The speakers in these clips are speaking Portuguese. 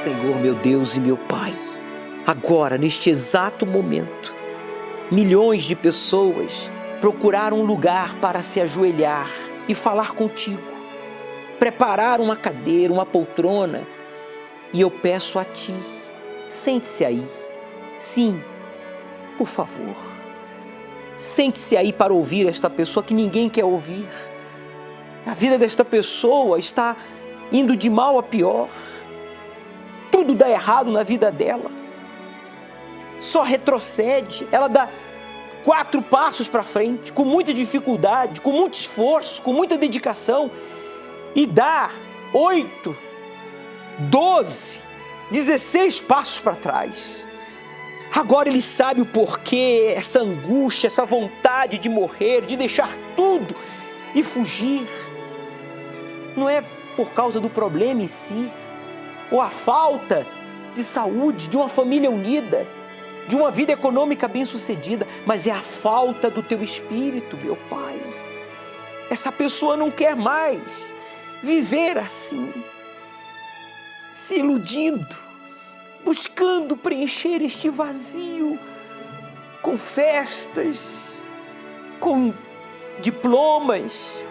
Senhor, meu Deus e meu Pai, agora, neste exato momento, milhões de pessoas procuraram um lugar para se ajoelhar e falar contigo. Prepararam uma cadeira, uma poltrona, e eu peço a Ti, sente-se aí. Sim, por favor, sente-se aí para ouvir esta pessoa que ninguém quer ouvir. A vida desta pessoa está indo de mal a pior. Tudo dá errado na vida dela. Só retrocede. Ela dá 4 passos para frente, com muita dificuldade, com muito esforço, com muita dedicação, e dá 8, 12, 16 passos para trás. Agora ele sabe o porquê, essa angústia, essa vontade de morrer, de deixar tudo e fugir. Não é por causa do problema em si, ou a falta de saúde, de uma família unida, de uma vida econômica bem-sucedida, mas é a falta do Teu Espírito, meu Pai. Essa pessoa não quer mais viver assim, se iludindo, buscando preencher este vazio com festas, com diplomas,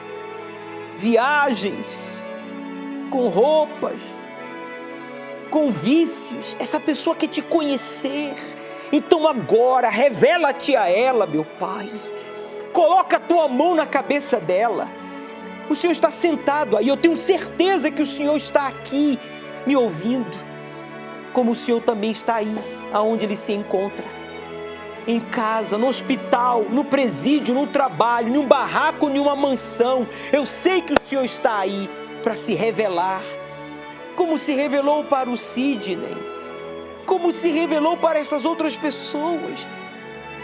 viagens, com roupas, com vícios. Essa pessoa quer Te conhecer. Então agora, revela-te a ela, meu Pai. Coloca a Tua mão na cabeça dela. O Senhor está sentado aí. Eu tenho certeza que o Senhor está aqui me ouvindo. Como o Senhor também está aí, aonde Ele se encontra. Em casa, no hospital, no presídio, no trabalho, em um barraco, em uma mansão. Eu sei que o Senhor está aí para se revelar. Como se revelou para o Sidney. Como se revelou para essas outras pessoas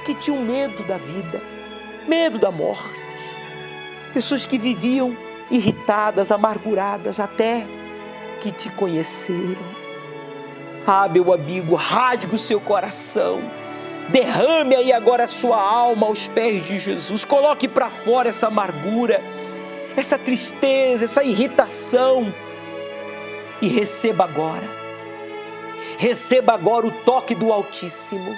que tinham medo da vida, medo da morte. Pessoas que viviam irritadas, amarguradas, até que Te conheceram. Ah, meu amigo, rasgue o seu coração. Derrame aí agora a sua alma aos pés de Jesus. Coloque para fora essa amargura, essa tristeza, essa irritação. E receba agora o toque do Altíssimo.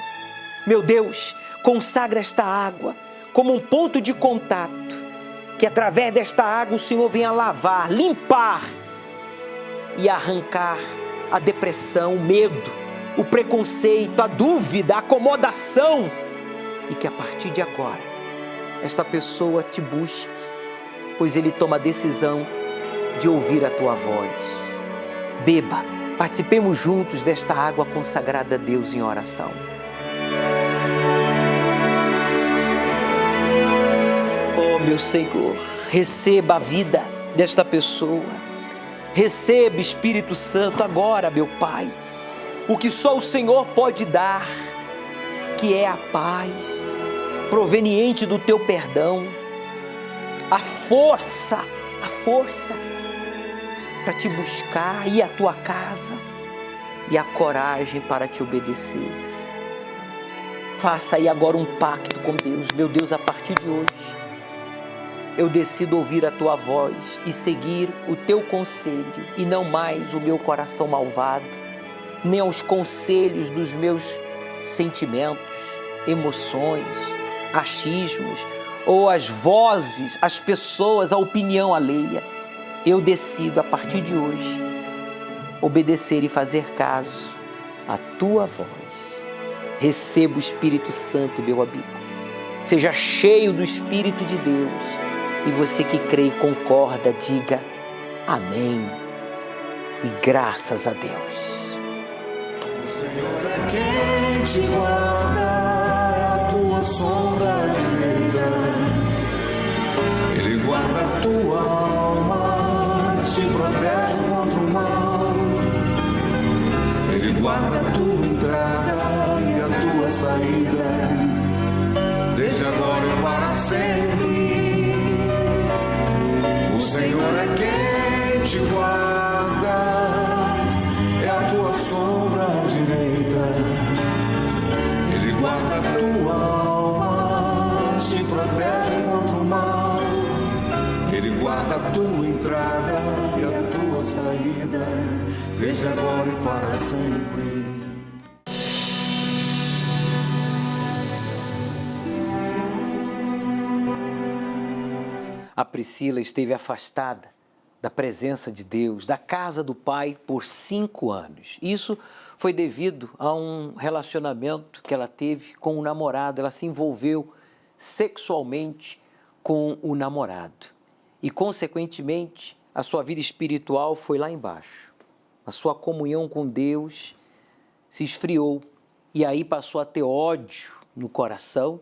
Meu Deus, consagra esta água como um ponto de contato, que através desta água o Senhor venha lavar, limpar e arrancar a depressão, o medo, o preconceito, a dúvida, a acomodação, e que a partir de agora esta pessoa Te busque, pois ele toma a decisão de ouvir a Tua voz. Beba, participemos juntos desta água consagrada a Deus em oração. Oh, meu Senhor, receba a vida desta pessoa. Receba, Espírito Santo, agora, meu Pai, o que só o Senhor pode dar, que é a paz proveniente do Teu perdão, a força para Te buscar, ir à Tua casa, e a coragem para Te obedecer. Faça aí agora um pacto com Deus. Meu Deus, a partir de hoje, eu decido ouvir a Tua voz e seguir o Teu conselho, e não mais o meu coração malvado, nem aos conselhos dos meus sentimentos, emoções, achismos, ou as vozes, as pessoas, a opinião alheia. Eu decido, a partir de hoje, obedecer e fazer caso à Tua voz. Receba o Espírito Santo, meu amigo. Seja cheio do Espírito de Deus. E você que crê e concorda, diga amém. E graças a Deus. O Senhor é quem te guarda, a Tua sombra direita. Ele guarda a tua alma, te protege contra o mal. Ele guarda a tua entrada e a tua saída, desde agora e para sempre. O Senhor é quem te guarda, é a tua sombra direita. Ele guarda a tua alma, te protege contra o mal. Ele guarda a tua entrada e a tua saída, desde agora e para sempre. A Priscila esteve afastada da presença de Deus, da casa do Pai, por 5 anos. Isso foi devido a um relacionamento que ela teve com o namorado. Ela se envolveu sexualmente com o namorado. E, consequentemente, a sua vida espiritual foi lá embaixo. A sua comunhão com Deus se esfriou. E aí passou a ter ódio no coração,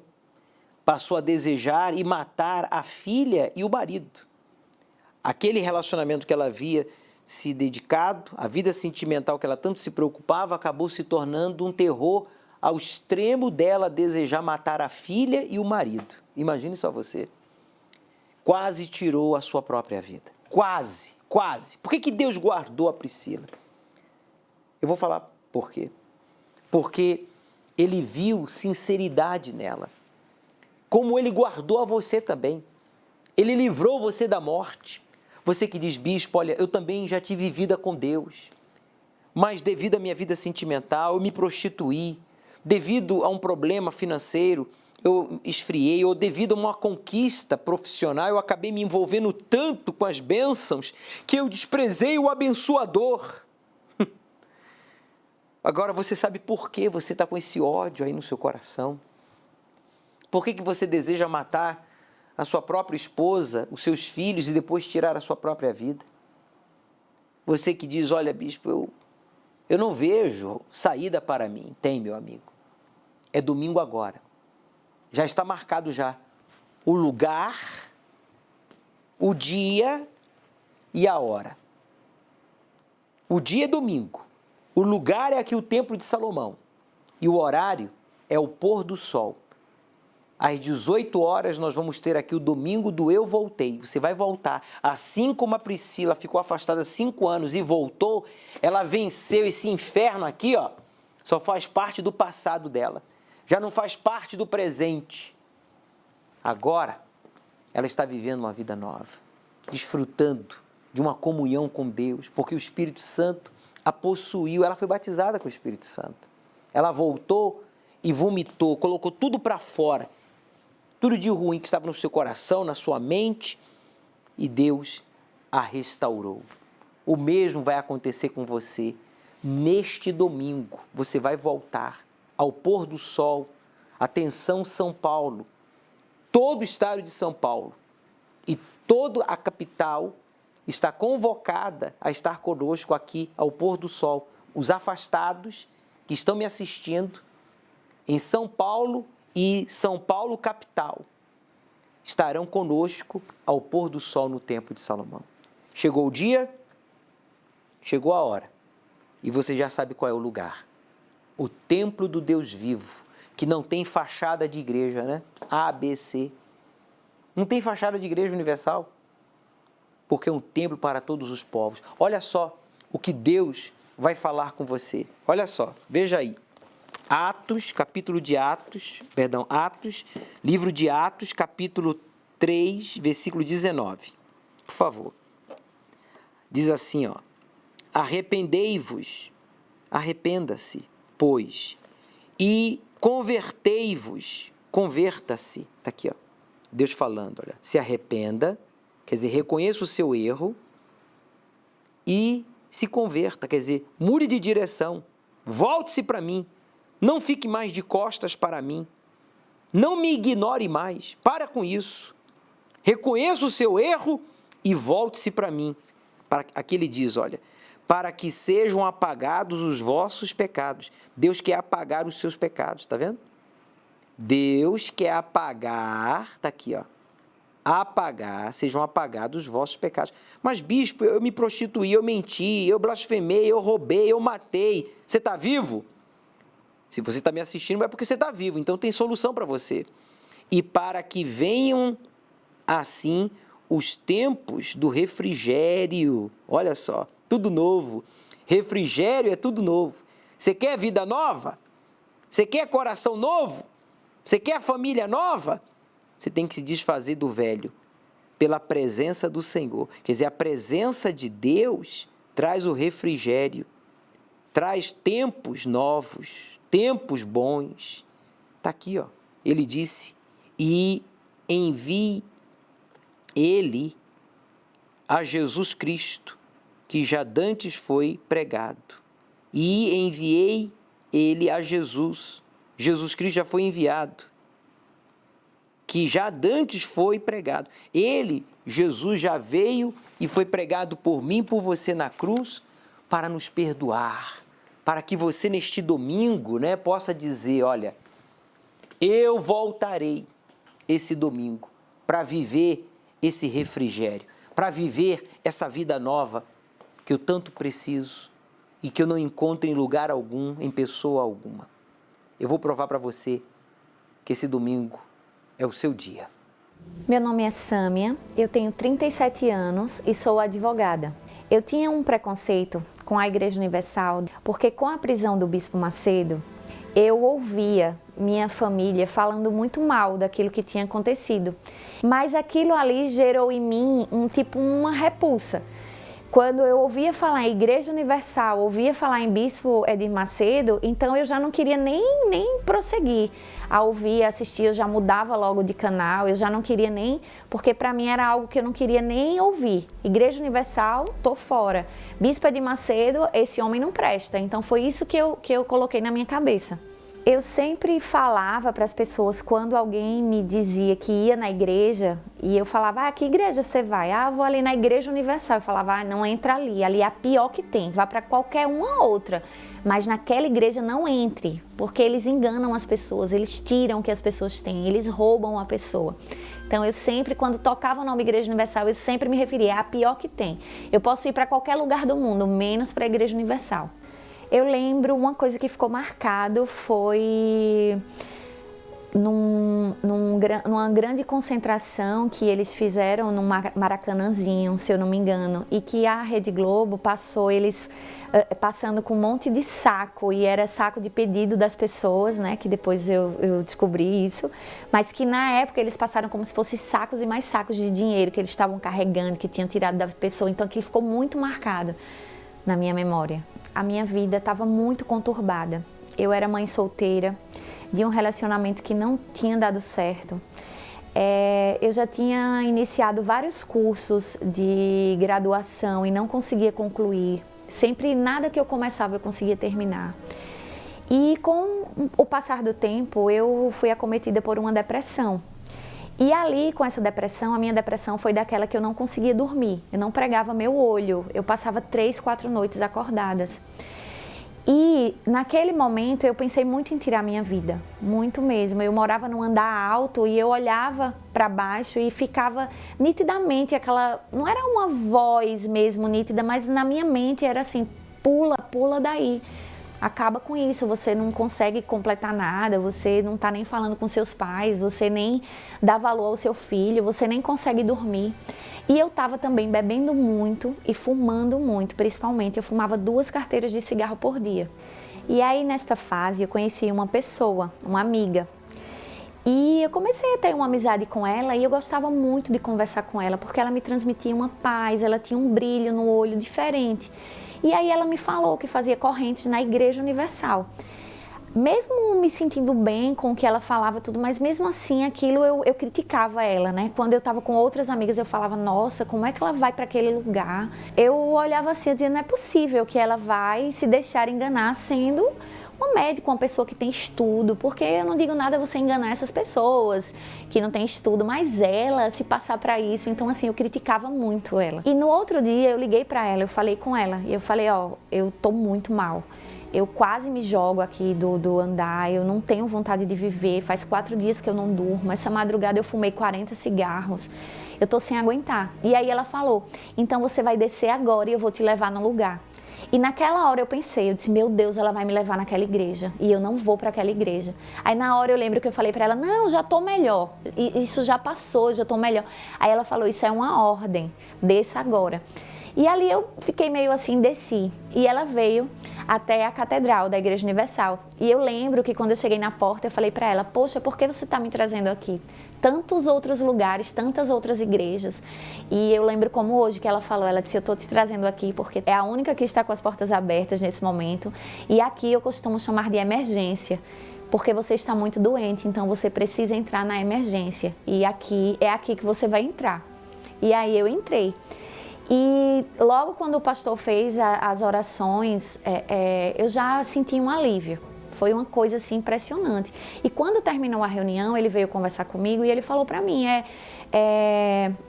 passou a desejar e matar a filha e o marido. Aquele relacionamento que ela havia se dedicado, a vida sentimental que ela tanto se preocupava, acabou se tornando um terror ao extremo dela desejar matar a filha e o marido. Imagine só você. Quase tirou a sua própria vida. Quase. Por que Deus guardou a Priscila? Eu vou falar por quê. Porque Ele viu sinceridade nela. Como Ele guardou a você também. Ele livrou você da morte. Você que diz, bispo, olha, eu também já tive vida com Deus, mas devido à minha vida sentimental, eu me prostituí, devido a um problema financeiro, eu esfriei, ou devido a uma conquista profissional, eu acabei me envolvendo tanto com as bênçãos que eu desprezei o abençoador. Agora você sabe por que você está com esse ódio aí no seu coração? Por que você deseja matar a sua própria esposa, os seus filhos e depois tirar a sua própria vida? Você que diz, olha, bispo, eu não vejo saída para mim. Tem, meu amigo. É domingo agora. Já está marcado já o lugar, o dia e a hora. O dia é domingo. O lugar é aqui o Templo de Salomão. E o horário é o pôr do sol. Às 18 horas nós vamos ter aqui o domingo do Eu Voltei. Você vai voltar. Assim como a Priscila ficou afastada 5 anos e voltou, ela venceu esse inferno aqui, ó. Só faz parte do passado dela. Já não faz parte do presente. Agora, ela está vivendo uma vida nova, desfrutando de uma comunhão com Deus, porque o Espírito Santo a possuiu. Ela foi batizada com o Espírito Santo. Ela voltou e vomitou, colocou tudo para fora. Tudo de ruim que estava no seu coração, na sua mente, e Deus a restaurou. O mesmo vai acontecer com você. Neste domingo, você vai voltar ao pôr do sol. Atenção, São Paulo. Todo o estado de São Paulo e toda a capital está convocada a estar conosco aqui ao pôr do sol. Os afastados que estão me assistindo em São Paulo e São Paulo capital estarão conosco ao pôr do sol no Templo de Salomão. Chegou o dia, chegou a hora, e você já sabe qual é o lugar. O templo do Deus vivo, que não tem fachada de igreja, né? ABC. Não tem fachada de igreja universal, porque é um templo para todos os povos. Olha só o que Deus vai falar com você. Olha só, veja aí. Atos, livro de Atos, capítulo 3, versículo 19. Por favor. Diz assim, ó. Arrependei-vos, arrependa-se, pois, e convertei-vos, converta-se. Está aqui, ó. Deus falando, olha. Se arrependa, quer dizer, reconheça o seu erro e se converta, quer dizer, mude de direção, volte-se para mim. Não fique mais de costas para mim. Não me ignore mais. Para com isso. Reconheça o seu erro e volte-se para mim. Aqui ele diz, olha, para que sejam apagados os vossos pecados. Deus quer apagar os seus pecados, está vendo? Deus quer apagar, está aqui, ó. Apagar, sejam apagados os vossos pecados. Mas, bispo, eu me prostituí, eu menti, eu blasfemei, eu roubei, eu matei. Você está vivo? Se você está me assistindo, é porque você está vivo, então tem solução para você. E para que venham, assim, os tempos do refrigério. Olha só, tudo novo. Refrigério é tudo novo. Você quer vida nova? Você quer coração novo? Você quer família nova? Você tem que se desfazer do velho, pela presença do Senhor. Quer dizer, a presença de Deus traz o refrigério, traz tempos novos, tempos bons. Está aqui, ó. Ele disse, e envie ele a Jesus Cristo, que já dantes foi pregado. E enviei ele a Jesus. Jesus Cristo já foi enviado, que já dantes foi pregado. Ele, Jesus, já veio e foi pregado por mim, por você na cruz, para nos perdoar, para que você neste domingo, né, possa dizer, olha, eu voltarei esse domingo para viver esse refrigério, para viver essa vida nova que eu tanto preciso e que eu não encontro em lugar algum, em pessoa alguma. Eu vou provar para você que esse domingo é o seu dia. Meu nome é Sâmia, eu tenho 37 anos e sou advogada. Eu tinha um preconceito com a Igreja Universal, porque com a prisão do Bispo Macedo, eu ouvia minha família falando muito mal daquilo que tinha acontecido. Mas aquilo ali gerou em mim uma repulsa. Quando eu ouvia falar em Igreja Universal, ouvia falar em Bispo Edir Macedo, então eu já não queria nem prosseguir a ouvir, assistir, eu já mudava logo de canal, eu já não queria nem, porque para mim era algo que eu não queria nem ouvir. Igreja Universal, tô fora. Bispo Edir Macedo, esse homem não presta. Então foi isso que eu coloquei na minha cabeça. Eu sempre falava para as pessoas, quando alguém me dizia que ia na igreja, e eu falava, que igreja você vai? Vou ali na Igreja Universal. Eu falava, não entra ali é a pior que tem, vá para qualquer uma outra, mas naquela igreja não entre, porque eles enganam as pessoas, eles tiram o que as pessoas têm, eles roubam a pessoa. Então eu sempre, quando tocava o nome Igreja Universal, eu sempre me referia a pior que tem. Eu posso ir para qualquer lugar do mundo, menos para a Igreja Universal. Eu lembro uma coisa que ficou marcado foi numa grande concentração que eles fizeram num Maracanãzinho, se eu não me engano, e que a Rede Globo passou eles passando com um monte de saco, e era saco de pedido das pessoas, né, que depois eu descobri isso, mas que na época eles passaram como se fossem sacos e mais sacos de dinheiro que eles estavam carregando, que tinham tirado da pessoa, então aquilo ficou muito marcado na minha memória. A minha vida estava muito conturbada. Eu era mãe solteira, de um relacionamento que não tinha dado certo. Eu já tinha iniciado vários cursos de graduação e não conseguia concluir. Sempre nada que eu começava eu conseguia terminar. E com o passar do tempo, eu fui acometida por uma depressão. E ali, com essa depressão, a minha depressão foi daquela que eu não conseguia dormir. Eu não pregava meu olho, eu passava 3, 4 noites acordadas. E naquele momento eu pensei muito em tirar minha vida, muito mesmo. Eu morava num andar alto e eu olhava para baixo e ficava nitidamente aquela... Não era uma voz mesmo nítida, mas na minha mente era assim, pula, pula daí. Acaba com isso, você não consegue completar nada, você não está nem falando com seus pais, você nem dá valor ao seu filho, você nem consegue dormir. E eu estava também bebendo muito e fumando muito, principalmente. Eu fumava 2 carteiras de cigarro por dia. E aí, nesta fase, eu conheci uma pessoa, uma amiga. E eu comecei a ter uma amizade com ela e eu gostava muito de conversar com ela, porque ela me transmitia uma paz, ela tinha um brilho no olho diferente. E aí ela me falou que fazia correntes na Igreja Universal. Mesmo me sentindo bem com o que ela falava tudo, mas mesmo assim aquilo eu criticava ela, né? Quando eu estava com outras amigas eu falava, nossa, como é que ela vai para aquele lugar? Eu olhava assim, eu dizia, não é possível que ela vai se deixar enganar sendo um médico, uma pessoa que tem estudo, porque eu não digo nada você enganar essas pessoas que não têm estudo, mas ela se passar para isso, então assim, eu criticava muito ela. E no outro dia eu liguei para ela, eu falei com ela, e eu falei, eu tô muito mal, eu quase me jogo aqui do andar, eu não tenho vontade de viver, faz 4 dias que eu não durmo, essa madrugada eu fumei 40 cigarros, eu tô sem aguentar. E aí ela falou, então você vai descer agora e eu vou te levar no lugar. E naquela hora eu pensei, eu disse, meu Deus, ela vai me levar naquela igreja e eu não vou para aquela igreja. Aí na hora eu lembro que eu falei para ela, não, já tô melhor, isso já passou, já tô melhor. Aí ela falou, isso é uma ordem, desça agora. E ali eu fiquei meio assim, desci. E ela veio, até a catedral da Igreja Universal. E eu lembro que quando eu cheguei na porta, eu falei para ela, poxa, por que você está me trazendo aqui? Tantos outros lugares, tantas outras igrejas. E eu lembro como hoje que ela falou, ela disse, eu estou te trazendo aqui porque é a única que está com as portas abertas nesse momento. E aqui eu costumo chamar de emergência, porque você está muito doente, então você precisa entrar na emergência. E aqui é aqui que você vai entrar. E aí eu entrei. E logo quando o pastor fez as orações, eu já senti um alívio. Foi uma coisa assim impressionante. E quando terminou a reunião, ele veio conversar comigo e ele falou para mim,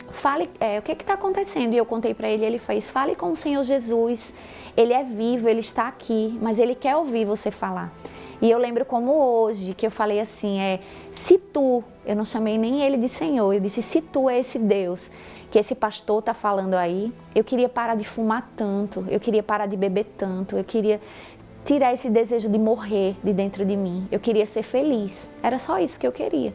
fale, o que está acontecendo? E eu contei para ele, ele fez, fale com o Senhor Jesus, Ele é vivo, Ele está aqui, mas Ele quer ouvir você falar. E eu lembro como hoje, que eu falei assim, se tu, eu não chamei nem Ele de Senhor, eu disse, se tu é esse Deus que esse pastor está falando aí, eu queria parar de fumar tanto, eu queria parar de beber tanto, eu queria tirar esse desejo de morrer de dentro de mim. Eu queria ser feliz. Era só isso que eu queria.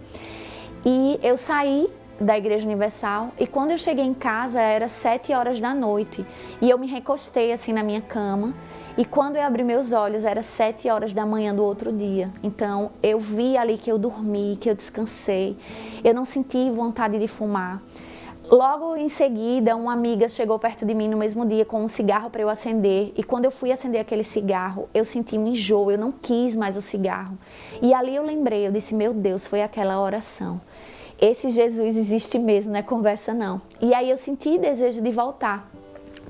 E eu saí da Igreja Universal e quando eu cheguei em casa era 7 horas da noite. E eu me recostei assim na minha cama e quando eu abri meus olhos era 7 horas da manhã do outro dia. Então eu vi ali que eu dormi, que eu descansei. Eu não senti vontade de fumar. Logo em seguida, uma amiga chegou perto de mim no mesmo dia com um cigarro para eu acender. E quando eu fui acender aquele cigarro, eu senti um enjoo, eu não quis mais o cigarro. E ali eu lembrei, eu disse, meu Deus, foi aquela oração. Esse Jesus existe mesmo, não é conversa não. E aí eu senti desejo de voltar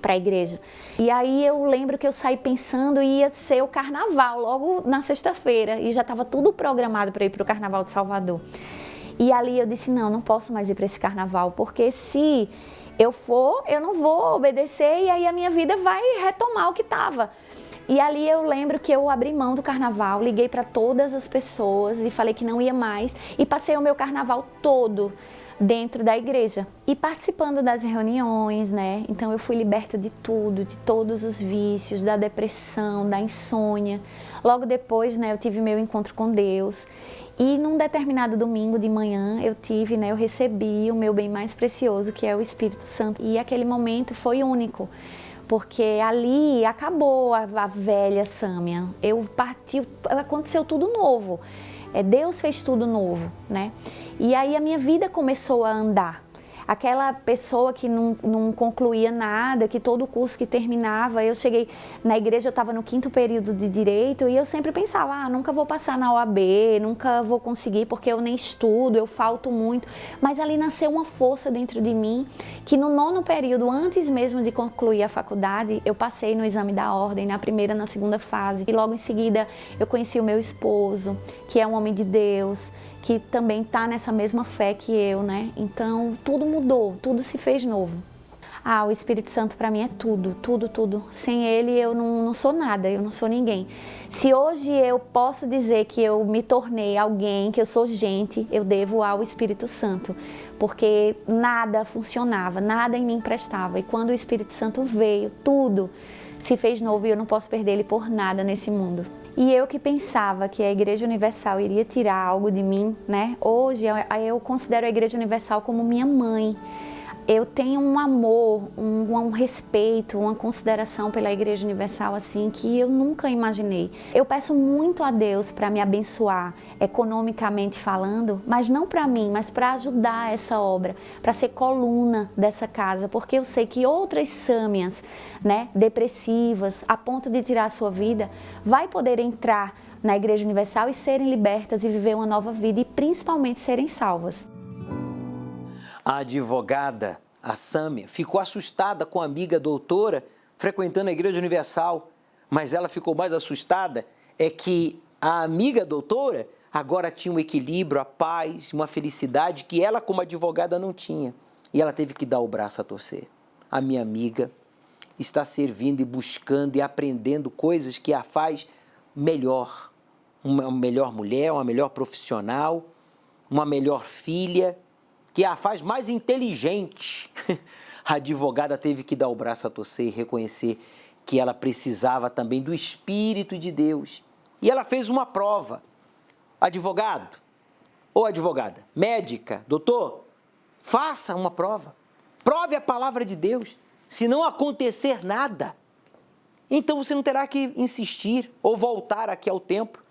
para a igreja. E aí eu lembro que eu saí pensando ia ser o carnaval, logo na sexta-feira. E já estava tudo programado para ir para o Carnaval de Salvador. E ali eu disse, não posso mais ir para esse carnaval, porque se eu for, eu não vou obedecer e aí a minha vida vai retomar o que estava. E ali eu lembro que eu abri mão do carnaval, liguei para todas as pessoas e falei que não ia mais e passei o meu carnaval todo dentro da igreja e participando das reuniões, né? Então eu fui liberta de tudo, de todos os vícios, da depressão, da insônia. Logo depois, né, eu tive meu encontro com Deus. E num determinado domingo de manhã eu recebi o meu bem mais precioso, que é o Espírito Santo. E aquele momento foi único, porque ali acabou a velha Sâmia. Aconteceu tudo novo. Deus fez tudo novo, né? E aí a minha vida começou a andar. Aquela pessoa que não concluía nada, que todo curso que terminava, eu cheguei na igreja, eu estava no 5º período de Direito e eu sempre pensava, nunca vou passar na OAB, nunca vou conseguir porque eu nem estudo, eu falto muito. Mas ali nasceu uma força dentro de mim que no 9º período, antes mesmo de concluir a faculdade, eu passei no exame da ordem, na primeira e na segunda fase. E logo em seguida eu conheci o meu esposo, que é um homem de Deus, que também está nessa mesma fé que eu, né? Então, tudo mudou, tudo se fez novo. O Espírito Santo para mim é tudo, tudo, tudo. Sem Ele eu não sou nada, eu não sou ninguém. Se hoje eu posso dizer que eu me tornei alguém, que eu sou gente, eu devo ao Espírito Santo. Porque nada funcionava, nada em mim prestava. E quando o Espírito Santo veio, tudo se fez novo e eu não posso perder Ele por nada nesse mundo. E eu que pensava que a Igreja Universal iria tirar algo de mim, né? Hoje eu considero a Igreja Universal como minha mãe. Eu tenho um amor, um respeito, uma consideração pela Igreja Universal assim que eu nunca imaginei. Eu peço muito a Deus para me abençoar, economicamente falando, mas não para mim, mas para ajudar essa obra, para ser coluna dessa casa, porque eu sei que outras Sâmias, né, depressivas, a ponto de tirar a sua vida, vai poder entrar na Igreja Universal e serem libertas e viver uma nova vida e principalmente serem salvas. A advogada, a Sâmia, ficou assustada com a amiga doutora frequentando a Igreja Universal, mas ela ficou mais assustada que a amiga doutora agora tinha um equilíbrio, a paz, uma felicidade que ela como advogada não tinha. E ela teve que dar o braço a torcer. A minha amiga está servindo e buscando e aprendendo coisas que a faz melhor. Uma melhor mulher, uma melhor profissional, uma melhor filha, que a faz mais inteligente. A advogada teve que dar o braço a torcer e reconhecer que ela precisava também do Espírito de Deus. E ela fez uma prova. Advogado ou advogada, médica, doutor, faça uma prova. Prove a palavra de Deus. Se não acontecer nada, então você não terá que insistir ou voltar aqui ao templo.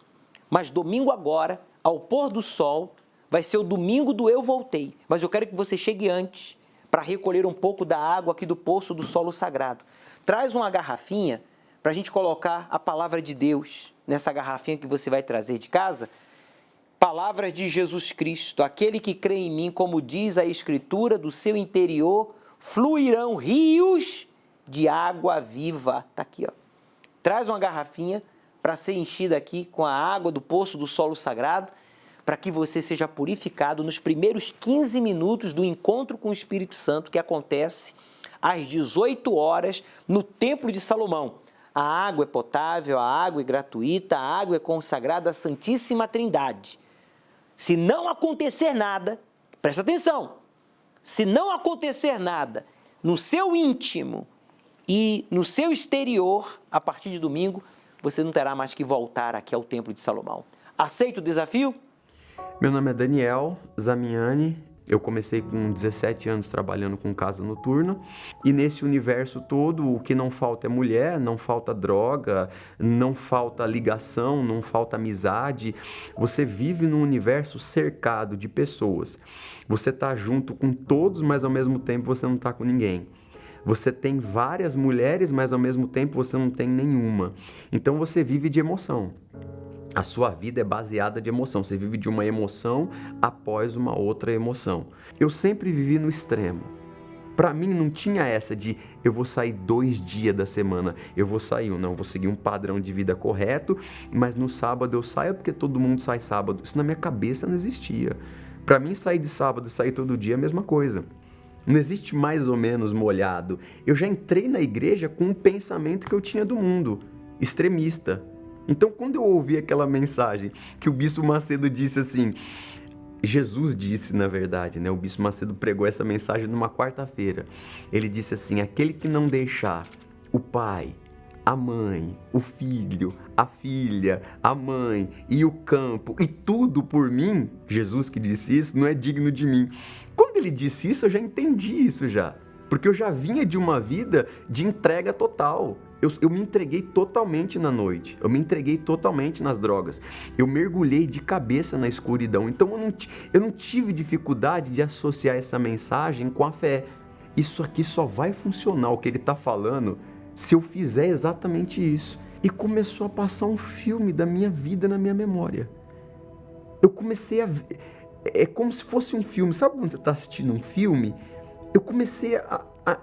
Mas domingo agora, ao pôr do sol, vai ser o domingo do Eu Voltei. Mas eu quero que você chegue antes para recolher um pouco da água aqui do poço do solo sagrado. Traz uma garrafinha para a gente colocar a palavra de Deus nessa garrafinha que você vai trazer de casa. Palavras de Jesus Cristo, aquele que crê em mim, como diz a Escritura, do seu interior fluirão rios de água viva. Está aqui, ó. Traz uma garrafinha para ser enchida aqui com a água do poço do solo sagrado, para que você seja purificado nos primeiros 15 minutos do encontro com o Espírito Santo, que acontece às 18 horas no Templo de Salomão. A água é potável, a água é gratuita, a água é consagrada à Santíssima Trindade. Se não acontecer nada, presta atenção, se não acontecer nada no seu íntimo e no seu exterior, a partir de domingo, você não terá mais que voltar aqui ao Templo de Salomão. Aceita o desafio? Meu nome é Daniel Zamiani, eu comecei com 17 anos trabalhando com casa noturna e nesse universo todo o que não falta é mulher, não falta droga, não falta ligação, não falta amizade. Você vive num universo cercado de pessoas. Você está junto com todos, mas ao mesmo tempo você não está com ninguém. Você tem várias mulheres, mas ao mesmo tempo você não tem nenhuma. Então você vive de emoção. A sua vida é baseada de emoção. Você vive de uma emoção após uma outra emoção. Eu sempre vivi no extremo. Para mim não tinha essa de eu vou sair 2 dias da semana, eu vou sair, não, eu vou seguir um padrão de vida correto, mas no sábado eu saio porque todo mundo sai sábado. Isso na minha cabeça não existia. Para mim sair de sábado e sair todo dia é a mesma coisa. Não existe mais ou menos molhado. Eu já entrei na igreja com um pensamento que eu tinha do mundo, extremista. Então, quando eu ouvi aquela mensagem que o Bispo Macedo disse assim, Jesus disse, na verdade, né? O Bispo Macedo pregou essa mensagem numa quarta-feira. Ele disse assim, aquele que não deixar o pai, a mãe, o filho, a filha, a mãe e o campo e tudo por mim, Jesus que disse isso, não é digno de mim. Quando ele disse isso, eu já entendi isso já. Porque eu já vinha de uma vida de entrega total. Eu me entreguei totalmente na noite, eu me entreguei totalmente nas drogas, eu mergulhei de cabeça na escuridão, então eu não tive dificuldade de associar essa mensagem com a fé. Isso aqui só vai funcionar, o que ele está falando, se eu fizer exatamente isso. E começou a passar um filme da minha vida na minha memória. Eu comecei a ver, é como se fosse um filme, sabe quando você está assistindo um filme? Eu comecei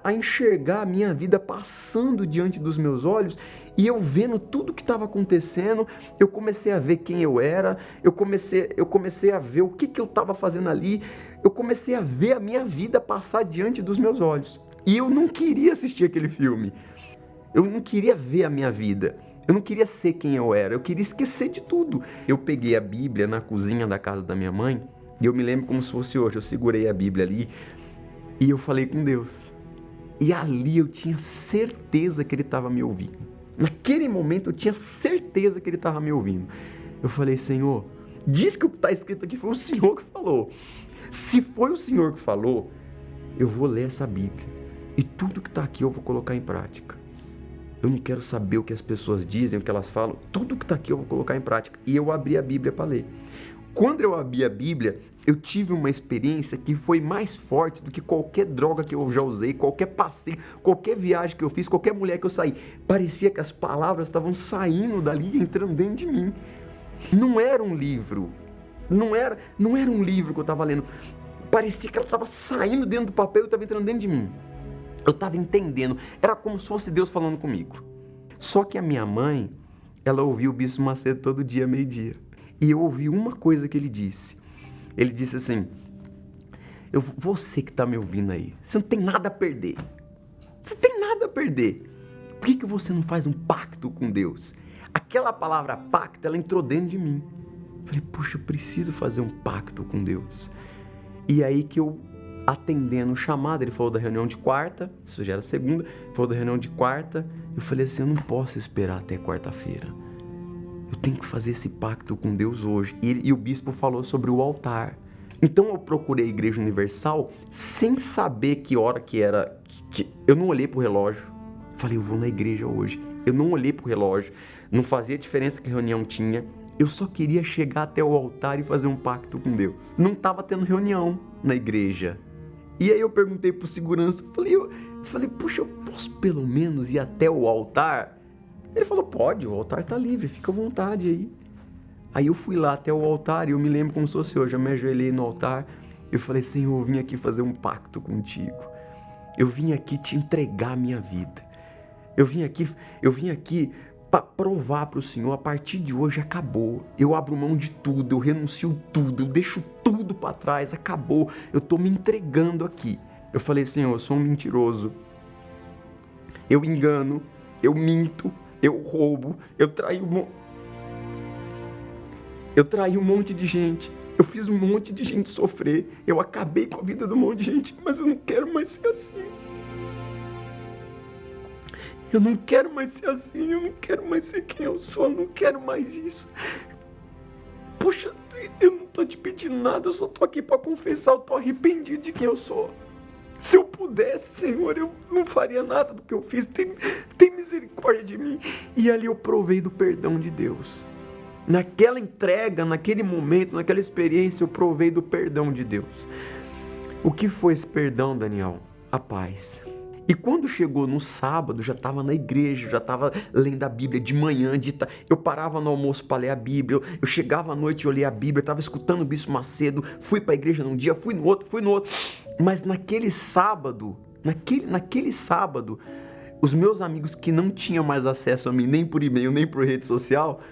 a enxergar a minha vida passando diante dos meus olhos e eu vendo tudo que estava acontecendo, eu comecei a ver quem eu era, eu comecei a ver o que eu estava fazendo ali, eu comecei a ver a minha vida passar diante dos meus olhos. E eu não queria assistir aquele filme, eu não queria ver a minha vida, eu não queria ser quem eu era, eu queria esquecer de tudo. Eu peguei a Bíblia na cozinha da casa da minha mãe e eu me lembro como se fosse hoje, eu segurei a Bíblia ali e eu falei com Deus. E ali eu tinha certeza que ele estava me ouvindo. Naquele momento eu tinha certeza que ele estava me ouvindo. Eu falei, Senhor, diz que o que está escrito aqui foi o Senhor que falou. Se foi o Senhor que falou, eu vou ler essa Bíblia. E tudo que está aqui eu vou colocar em prática. Eu não quero saber o que as pessoas dizem, o que elas falam. Tudo que está aqui eu vou colocar em prática. E eu abri a Bíblia para ler. Quando eu abri a Bíblia, eu tive uma experiência que foi mais forte do que qualquer droga que eu já usei, qualquer passeio, qualquer viagem que eu fiz, qualquer mulher que eu saí. Parecia que as palavras estavam saindo dali e entrando dentro de mim. Não era um livro. Não era um livro que eu estava lendo. Parecia que ela estava saindo dentro do papel e estava entrando dentro de mim. Eu estava entendendo. Era como se fosse Deus falando comigo. Só que a minha mãe, ela ouvia o Bispo Macedo todo dia, meio-dia. E eu ouvi uma coisa que ele disse. Ele disse assim, você que está me ouvindo aí, você não tem nada a perder. Você tem nada a perder. Por que você não faz um pacto com Deus? Aquela palavra pacto, ela entrou dentro de mim. Eu falei, puxa, eu preciso fazer um pacto com Deus. E aí que eu, atendendo o chamado, ele falou da reunião de quarta, isso já era segunda, falou da reunião de quarta, eu falei assim, eu não posso esperar até quarta-feira. Eu tenho que fazer esse pacto com Deus hoje. E o bispo falou sobre o altar. Então eu procurei a Igreja Universal sem saber que hora que era. Eu não olhei pro relógio. Falei, eu vou na igreja hoje. Eu não olhei pro relógio, não fazia diferença que reunião tinha. Eu só queria chegar até o altar e fazer um pacto com Deus. Não estava tendo reunião na igreja. E aí eu perguntei pro segurança, falei, puxa, eu posso pelo menos ir até o altar? Ele falou, pode, o altar tá livre, fica à vontade aí. Aí eu fui lá até o altar e eu me lembro como se fosse hoje, eu me ajoelhei no altar. Eu falei, Senhor, eu vim aqui fazer um pacto contigo. Eu vim aqui te entregar a minha vida. Eu vim aqui para provar para o Senhor, a partir de hoje acabou. Eu abro mão de tudo, eu renuncio tudo, eu deixo tudo para trás, acabou. Eu estou me entregando aqui. Eu falei, Senhor, eu sou um mentiroso. Eu engano, eu minto, eu roubo, eu traí um monte de gente. Eu fiz um monte de gente sofrer. Eu acabei com a vida de um monte de gente, mas eu não quero mais ser assim. Eu não quero mais ser assim, eu não quero mais ser quem eu sou, eu não quero mais isso. Poxa, eu não tô te pedindo nada, eu só tô aqui para confessar, eu tô arrependido de quem eu sou. Se eu pudesse, Senhor, eu não faria nada do que eu fiz, tem misericórdia de mim. E ali eu provei do perdão de Deus. Naquela entrega, naquele momento, naquela experiência, eu provei do perdão de Deus. O que foi esse perdão, Daniel? A paz. E quando chegou no sábado, já estava na igreja, já estava lendo a Bíblia de manhã, eu parava no almoço para ler a Bíblia, eu chegava à noite e eu lia a Bíblia, estava escutando o Bispo Macedo, fui para a igreja num dia, fui no outro. Mas naquele sábado, os meus amigos que não tinham mais acesso a mim, nem por e-mail, nem por rede social,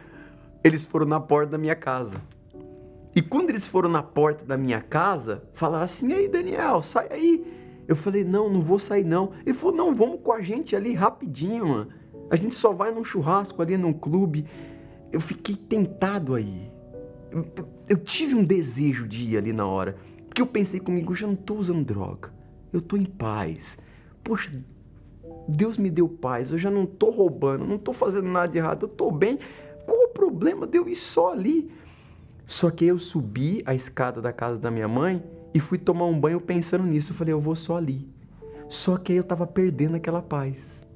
eles foram na porta da minha casa. E quando eles foram na porta da minha casa, falaram assim, ei Daniel, sai aí. Eu falei, não vou sair não. Ele falou, não, vamos com a gente ali rapidinho, mano. A gente só vai num churrasco ali num clube. Eu fiquei tentado aí. Eu tive um desejo de ir ali na hora. Porque eu pensei comigo, eu já não tô usando droga. Eu tô em paz. Poxa, Deus me deu paz. Eu já não tô roubando, não tô fazendo nada de errado. Eu tô bem. Qual o problema de eu ir só ali? Só que eu subi a escada da casa da minha mãe e fui tomar um banho pensando nisso. Eu falei, eu vou só ali. Só que aí eu tava perdendo aquela paz.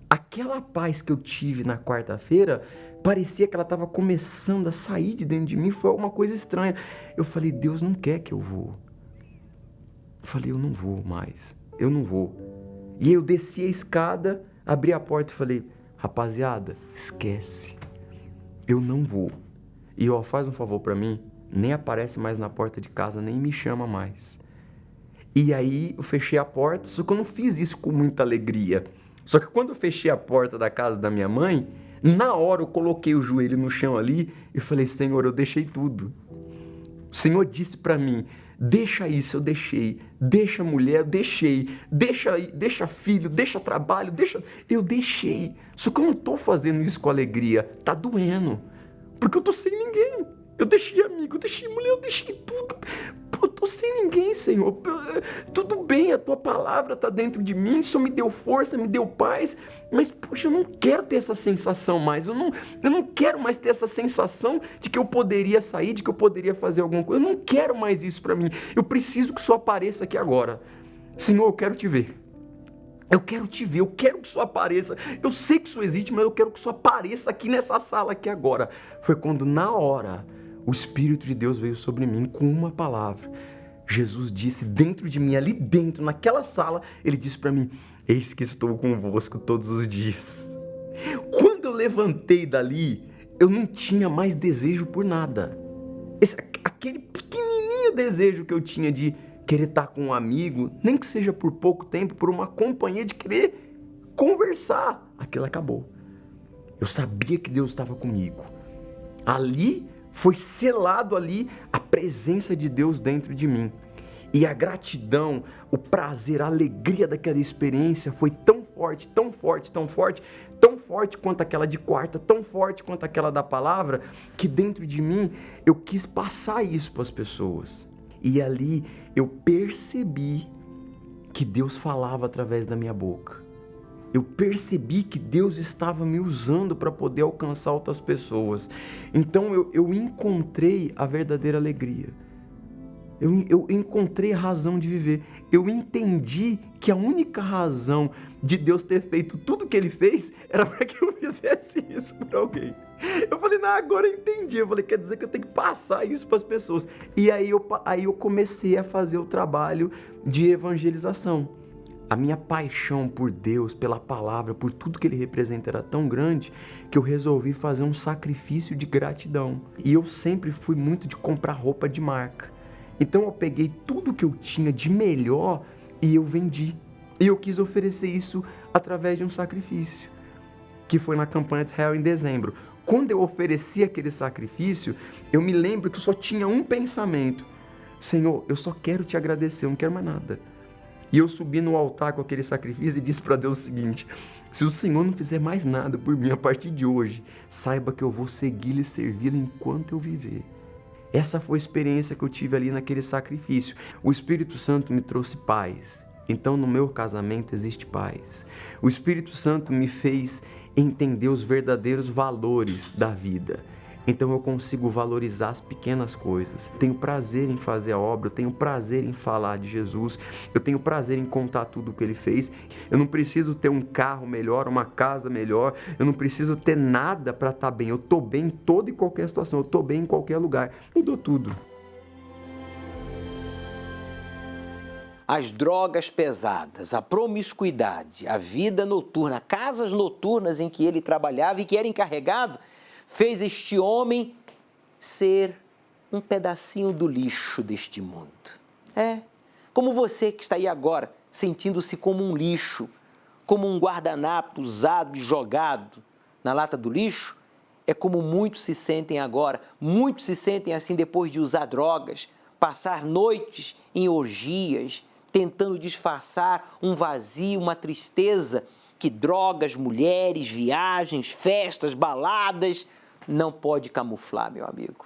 Aquela paz que eu tive na quarta-feira, parecia que ela tava começando a sair de dentro de mim. Foi alguma coisa estranha. Eu falei, Deus não quer que eu vou. Eu falei, eu não vou mais. Eu não vou. E aí eu desci a escada, abri a porta e falei, rapaziada, esquece. Eu não vou. E ó, faz um favor pra mim, nem aparece mais na porta de casa, nem me chama mais. E aí eu fechei a porta, só que eu não fiz isso com muita alegria. Só que quando eu fechei a porta da casa da minha mãe, na hora eu coloquei o joelho no chão ali e falei, Senhor, eu deixei tudo. O Senhor disse pra mim, deixa isso, eu deixei. Deixa mulher, eu deixei. Deixa filho, deixa trabalho, eu deixei. Só que eu não tô fazendo isso com alegria, tá doendo. Porque eu tô sem ninguém. Eu deixei amigo, eu deixei mulher, eu deixei tudo. Pô, eu tô sem ninguém, Senhor. Tudo bem, a tua palavra tá dentro de mim, isso me deu força, me deu paz. Mas, poxa, eu não quero ter essa sensação mais. Eu não quero mais ter essa sensação de que eu poderia sair, de que eu poderia fazer alguma coisa. Eu não quero mais isso pra mim. Eu preciso que o Senhor apareça aqui agora. Senhor, eu quero te ver. Eu quero te ver, eu quero que o Senhor apareça. Eu sei que o Senhor existe, mas eu quero que o Senhor apareça aqui nessa sala aqui agora. Foi quando, na hora, o Espírito de Deus veio sobre mim com uma palavra. Jesus disse dentro de mim, ali dentro, naquela sala, ele disse para mim, eis que estou convosco todos os dias. Quando eu levantei dali, eu não tinha mais desejo por nada. Aquele pequenininho desejo que eu tinha de querer estar com um amigo, nem que seja por pouco tempo, por uma companhia, de querer conversar. Aquilo acabou. Eu sabia que Deus estava comigo. Ali, foi selado ali a presença de Deus dentro de mim. E a gratidão, o prazer, a alegria daquela experiência foi tão forte, tão forte, tão forte, tão forte quanto aquela de quarta, tão forte quanto aquela da palavra, que dentro de mim eu quis passar isso para as pessoas. E ali eu percebi que Deus falava através da minha boca. Eu percebi que Deus estava me usando para poder alcançar outras pessoas. Então eu encontrei a verdadeira alegria. Eu encontrei a razão de viver. Eu entendi que a única razão de Deus ter feito tudo que Ele fez era para que eu fizesse isso para alguém. Eu falei, não, agora eu entendi. Eu falei, quer dizer que eu tenho que passar isso para as pessoas. E aí eu comecei a fazer o trabalho de evangelização. A minha paixão por Deus, pela palavra, por tudo que Ele representa era tão grande que eu resolvi fazer um sacrifício de gratidão. E eu sempre fui muito de comprar roupa de marca. Então eu peguei tudo que eu tinha de melhor e eu vendi. E eu quis oferecer isso através de um sacrifício, que foi na campanha de Israel em dezembro. Quando eu ofereci aquele sacrifício, eu me lembro que eu só tinha um pensamento: Senhor, eu só quero te agradecer, eu não quero mais nada. E eu subi no altar com aquele sacrifício e disse para Deus o seguinte: se o Senhor não fizer mais nada por mim a partir de hoje, saiba que eu vou segui-lo e servi-lo enquanto eu viver. Essa foi a experiência que eu tive ali naquele sacrifício. O Espírito Santo me trouxe paz. Então no meu casamento existe paz. O Espírito Santo me fez entender os verdadeiros valores da vida. Então eu consigo valorizar as pequenas coisas. Tenho prazer em fazer a obra, eu tenho prazer em falar de Jesus, eu tenho prazer em contar tudo o que Ele fez. Eu não preciso ter um carro melhor, uma casa melhor, eu não preciso ter nada para estar bem. Eu estou bem em toda e qualquer situação, eu estou bem em qualquer lugar. Eu dou tudo. As drogas pesadas, a promiscuidade, a vida noturna, casas noturnas em que ele trabalhava e que era encarregado, fez este homem ser um pedacinho do lixo deste mundo. Como você que está aí agora, sentindo-se como um lixo, como um guardanapo usado e jogado na lata do lixo, é como muitos se sentem agora. Muitos se sentem assim depois de usar drogas, passar noites em orgias, tentando disfarçar um vazio, uma tristeza que drogas, mulheres, viagens, festas, baladas não pode camuflar, meu amigo.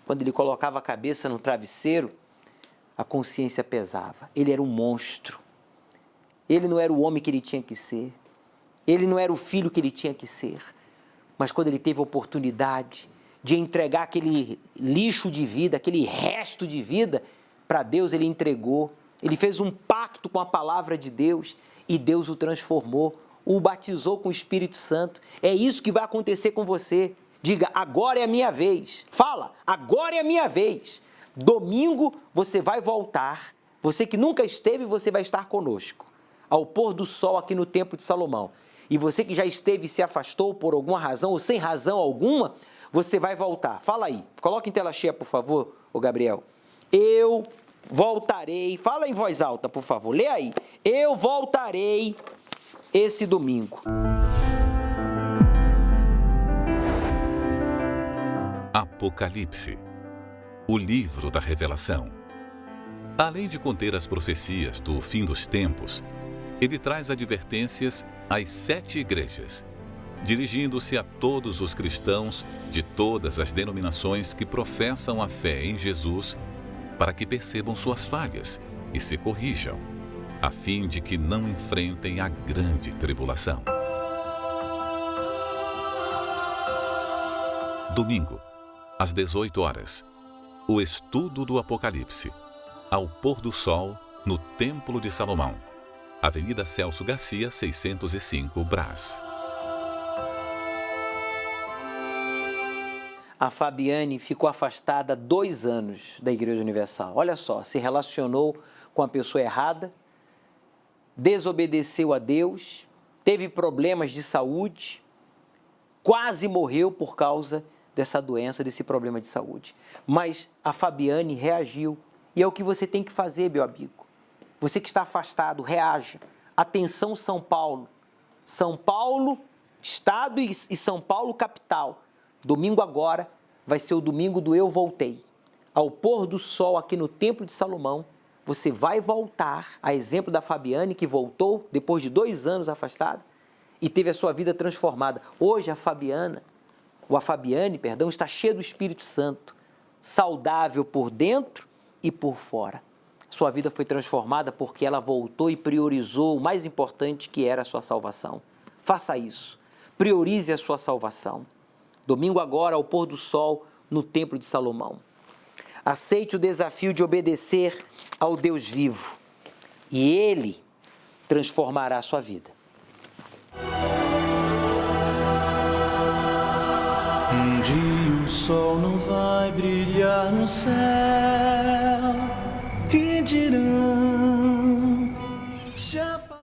Quando ele colocava a cabeça no travesseiro, a consciência pesava. Ele era um monstro. Ele não era o homem que ele tinha que ser. Ele não era o filho que ele tinha que ser. Mas quando ele teve a oportunidade de entregar aquele lixo de vida, aquele resto de vida, para Deus ele entregou. Ele fez um pacto com a palavra de Deus e Deus o transformou, o batizou com o Espírito Santo. É isso que vai acontecer com você. Diga, agora é a minha vez. Fala, agora é a minha vez. Domingo você vai voltar. Você que nunca esteve, você vai estar conosco. Ao pôr do sol aqui no Templo de Salomão. E você que já esteve e se afastou por alguma razão ou sem razão alguma, você vai voltar. Fala aí. Coloca em tela cheia, por favor, ô Gabriel. Eu voltarei. Fala em voz alta, por favor. Lê aí. Eu voltarei esse domingo. Apocalipse, o livro da revelação. Além de conter as profecias do fim dos tempos, ele traz advertências às 7 igrejas, dirigindo-se a todos os cristãos de todas as denominações que professam a fé em Jesus, para que percebam suas falhas e se corrijam, a fim de que não enfrentem a grande tribulação. Domingo, às 18 horas, o estudo do Apocalipse, ao pôr do sol, no Templo de Salomão, Avenida Celso Garcia, 605, Brás. A Fabiane ficou afastada 2 anos da Igreja Universal. Olha só, se relacionou com a pessoa errada, desobedeceu a Deus, teve problemas de saúde, quase morreu por causa dessa doença, desse problema de saúde. Mas a Fabiane reagiu. E é o que você tem que fazer, meu amigo. Você que está afastado, reaja. Atenção, São Paulo. São Paulo, Estado e São Paulo, capital. Domingo agora vai ser o domingo do Eu Voltei. Ao pôr do sol aqui no Templo de Salomão, você vai voltar, a exemplo da Fabiane, que voltou depois de 2 anos afastada e teve a sua vida transformada. Hoje a Fabiane, está cheia do Espírito Santo, saudável por dentro e por fora. Sua vida foi transformada porque ela voltou e priorizou o mais importante, que era a sua salvação. Faça isso. Priorize a sua salvação. Domingo agora, ao pôr do sol, no Templo de Salomão. Aceite o desafio de obedecer ao Deus vivo e Ele transformará a sua vida. Um dia o sol não vai brilhar no céu,